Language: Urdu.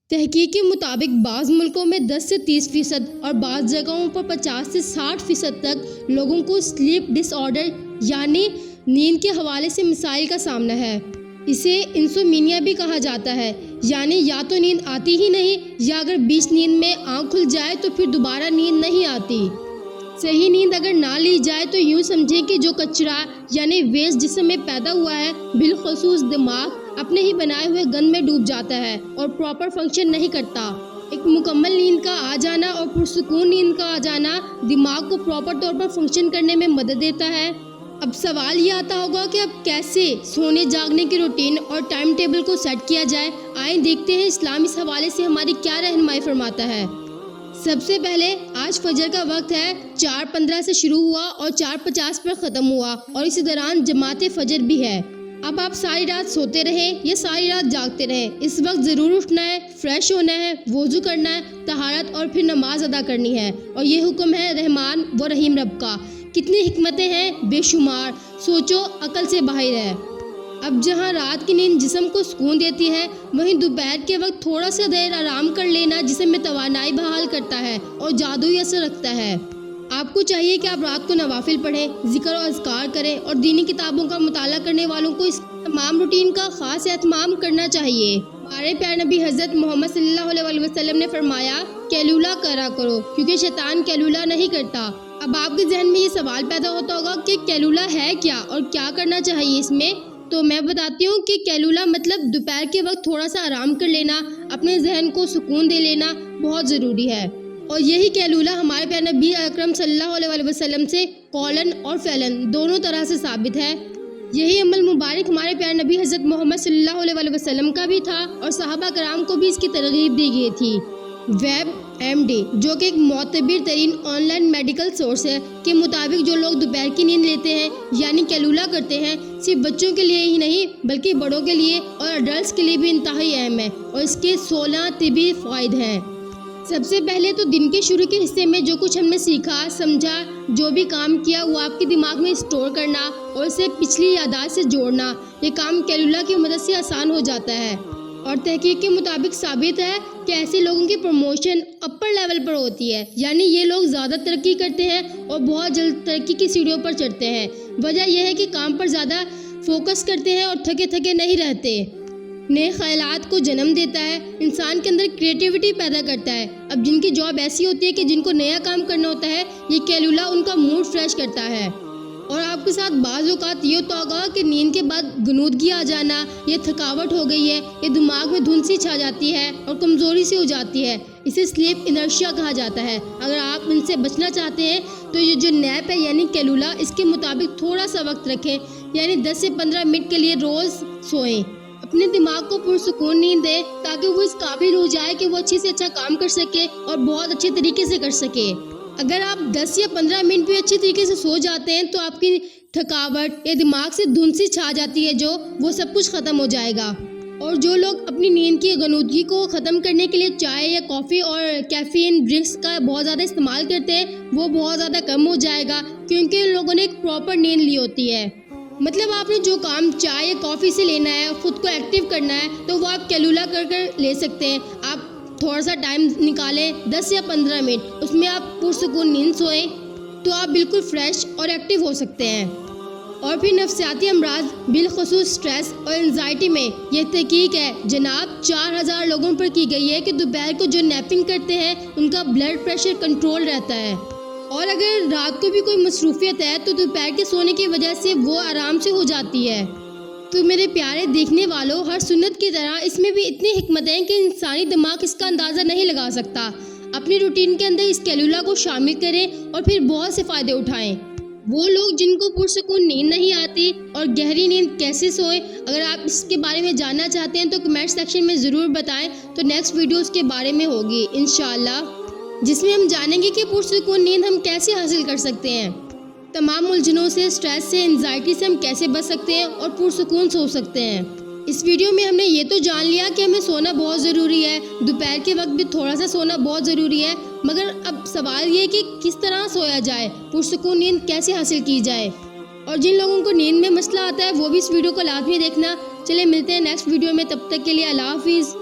تحقیق کے مطابق بعض ملکوں میں 10 سے 30% اور بعض جگہوں پر 50 سے 60% تک لوگوں کو سلیپ ڈس آرڈر یعنی نیند کے حوالے سے مسائل کا سامنا ہے۔ اسے انسومنیا بھی کہا جاتا ہے، یعنی یا تو نیند آتی ہی نہیں یا اگر بیچ نیند میں آنکھ کھل جائے تو پھر دوبارہ نیند نہیں آتی۔ صحیح نیند اگر نہ لی جائے تو یوں سمجھیں کہ جو کچرا یعنی ویسٹ جسم میں پیدا ہوا ہے، بالخصوص دماغ اپنے ہی بنائے ہوئے گند میں ڈوب جاتا ہے اور پراپر فنکشن نہیں کرتا۔ ایک مکمل نیند کا آ جانا اور پرسکون نیند کا آ جانا دماغ کو پراپر طور پر فنکشن کرنے میں مدد دیتا ہے۔ اب سوال یہ آتا ہوگا کہ اب کیسے سونے جاگنے کی روٹین اور ٹائم ٹیبل کو سیٹ کیا جائے۔ آئیں دیکھتے ہیں اسلام اس حوالے سے ہماری کیا رہنمائی فرماتا ہے۔ سب سے پہلے آج فجر کا وقت ہے، 4:15 سے شروع ہوا اور 4:50 پر ختم ہوا اور اسی دوران جماعت فجر بھی ہے۔ اب آپ ساری رات سوتے رہیں یا ساری رات جاگتے رہیں، اس وقت ضرور اٹھنا ہے، فریش ہونا ہے، وضو کرنا ہے، طہارت اور پھر نماز ادا کرنی ہے۔ اور یہ حکم ہے رحمان و رحیم رب کا۔ کتنی حکمتیں ہیں بے شمار، سوچو عقل سے باہر ہے۔ اب جہاں رات کی نیند جسم کو سکون دیتی ہے، وہیں دوپہر کے وقت تھوڑا سا دیر آرام کر لینا جسم میں توانائی بحال کرتا ہے اور جادوئی اثر رکھتا ہے۔ آپ کو چاہیے کہ آپ رات کو نوافل پڑھیں، ذکر و اذکار کریں اور دینی کتابوں کا مطالعہ کرنے والوں کو اس تمام روٹین کا خاص اہتمام کرنا چاہیے۔ ہمارے پیارے نبی حضرت محمد صلی اللہ علیہ وسلم نے فرمایا کیلولہ کرا کرو کیونکہ شیطان کیلولہ نہیں کرتا۔ اب آپ کے ذہن میں یہ سوال پیدا ہوتا ہوگا کہ کیلولہ ہے کیا اور کیا کرنا چاہیے اس میں؟ تو میں بتاتی ہوں کہ کیلولہ مطلب دوپہر کے وقت تھوڑا سا آرام کر لینا، اپنے ذہن کو سکون دے لینا بہت ضروری ہے۔ اور یہی کیلولہ ہمارے پیارے نبی اکرم صلی اللہ علیہ وسلم سے قولن اور فعلن دونوں طرح سے ثابت ہے۔ یہی عمل مبارک ہمارے پیارے نبی حضرت محمد صلی اللہ علیہ وسلم کا بھی تھا اور صحابہ کرام کو بھی اس کی ترغیب دی گئی تھی۔ ویب ایم ڈی جو کہ ایک معتبر ترین آن لائن میڈیکل سورس ہے کے مطابق جو لوگ دوپہر کی نیند لیتے ہیں یعنی کیلولہ کرتے ہیں، صرف بچوں کے لیے ہی نہیں بلکہ بڑوں کے لیے اور اڈلٹس کے لیے بھی انتہائی اہم ہے اور اس کے 16 طبی فوائد ہیں۔ سب سے پہلے تو دن کے شروع کے حصے میں جو کچھ ہم نے سیکھا سمجھا، جو بھی کام کیا وہ آپ کے دماغ میں اسٹور کرنا اور اسے پچھلی یادداشت سے جوڑنا، یہ کام کیلولہ کی مدد سے آسان ہو جاتا ہے۔ اور تحقیق کے مطابق ثابت ہے کہ ایسے لوگوں کی پروموشن اپر لیول پر ہوتی ہے، یعنی یہ لوگ زیادہ ترقی کرتے ہیں اور بہت جلد ترقی کی سیڑھیوں پر چڑھتے ہیں۔ وجہ یہ ہے کہ کام پر زیادہ فوکس کرتے ہیں اور تھکے تھکے نہیں رہتے۔ نئے خیالات کو جنم دیتا ہے، انسان کے اندر کریٹیوٹی پیدا کرتا ہے۔ اب جن کی جاب ایسی ہوتی ہے کہ جن کو نیا کام کرنا ہوتا ہے، یہ کیلولہ ان کا موڈ فریش کرتا ہے۔ اور آپ کے ساتھ بعض اوقات یہ ہوتا ہوگا کہ نیند کے بعد غنودگی آ جانا، یہ تھکاوٹ ہو گئی ہے، یہ دماغ میں دھند سی چھا جاتی ہے اور کمزوری سی ہو جاتی ہے، اسے سلیپ انرشیا کہا جاتا ہے۔ اگر آپ ان سے بچنا چاہتے ہیں تو یہ جو نیپ ہے یعنی کیلولہ، اس کے مطابق تھوڑا سا وقت رکھیں، یعنی 10 سے 15 منٹ کے لیے روز سوئیں۔ اپنے دماغ کو پرسکون نیند دیں تاکہ وہ اس قابل ہو جائے کہ وہ اچھے سے اچھا کام کر سکے اور بہت اچھے طریقے سے کر سکے۔ اگر آپ 10 یا 15 منٹ بھی اچھے طریقے سے سو جاتے ہیں تو آپ کی تھکاوٹ یا دماغ سے دھند سی چھا جاتی ہے جو وہ سب کچھ ختم ہو جائے گا۔ اور جو لوگ اپنی نیند کی غنودگی کو ختم کرنے کے لیے چائے یا کافی اور کیفین ڈرنکس کا بہت زیادہ استعمال کرتے ہیں، وہ بہت زیادہ کم ہو جائے گا کیونکہ ان لوگوں نے ایک پراپر نیند لی ہوتی ہے۔ مطلب آپ نے جو کام چائے یا کافی سے لینا ہے، خود کو ایکٹیو کرنا ہے، تو وہ آپ کیلولہ کر لے سکتے ہیں۔ آپ تھوڑا سا ٹائم نکالیں، 10 یا 15 منٹ، اس میں آپ پرسکون نیند سوئیں تو آپ بالکل فریش اور ایکٹیو ہو سکتے ہیں۔ اور پھر نفسیاتی امراض بالخصوص سٹریس اور انزائٹی میں یہ تحقیق ہے جناب 4000 لوگوں پر کی گئی ہے کہ دوپہر کو جو نیپنگ کرتے ہیں ان کا بلڈ پریشر کنٹرول رہتا ہے۔ اور اگر رات کو بھی کوئی مصروفیت ہے تو دوپہر کے سونے کی وجہ سے وہ آرام سے ہو جاتی ہے۔ تو میرے پیارے دیکھنے والوں، ہر سنت کی طرح اس میں بھی اتنی حکمت ہے کہ انسانی دماغ اس کا اندازہ نہیں لگا سکتا۔ اپنی روٹین کے اندر اس کیلولہ کو شامل کریں اور پھر بہت سے فائدے اٹھائیں۔ وہ لوگ جن کو پرسکون نیند نہیں آتی اور گہری نیند کیسے سوئیں، اگر آپ اس کے بارے میں جاننا چاہتے ہیں تو کمنٹ سیکشن میں ضرور بتائیں، تو نیکسٹ ویڈیو اس کے بارے میں ہوگی انشاءاللہ، جس میں ہم جانیں گے کہ پرسکون نیند ہم کیسے حاصل کر سکتے ہیں، تمام الجھنوں سے، سٹریس سے، انزائٹی سے ہم کیسے بچ سکتے ہیں اور پرسکون سو سکتے ہیں۔ اس ویڈیو میں ہم نے یہ تو جان لیا کہ ہمیں سونا بہت ضروری ہے، دوپہر کے وقت بھی تھوڑا سا سونا بہت ضروری ہے، مگر اب سوال یہ ہے کہ کس طرح سویا جائے، پرسکون نیند کیسے حاصل کی جائے۔ اور جن لوگوں کو نیند میں مسئلہ آتا ہے وہ بھی اس ویڈیو کو لازمی دیکھنا۔ چلے ملتے ہیں نیکسٹ ویڈیو میں، تب تک کے لیے اللہ حافظ۔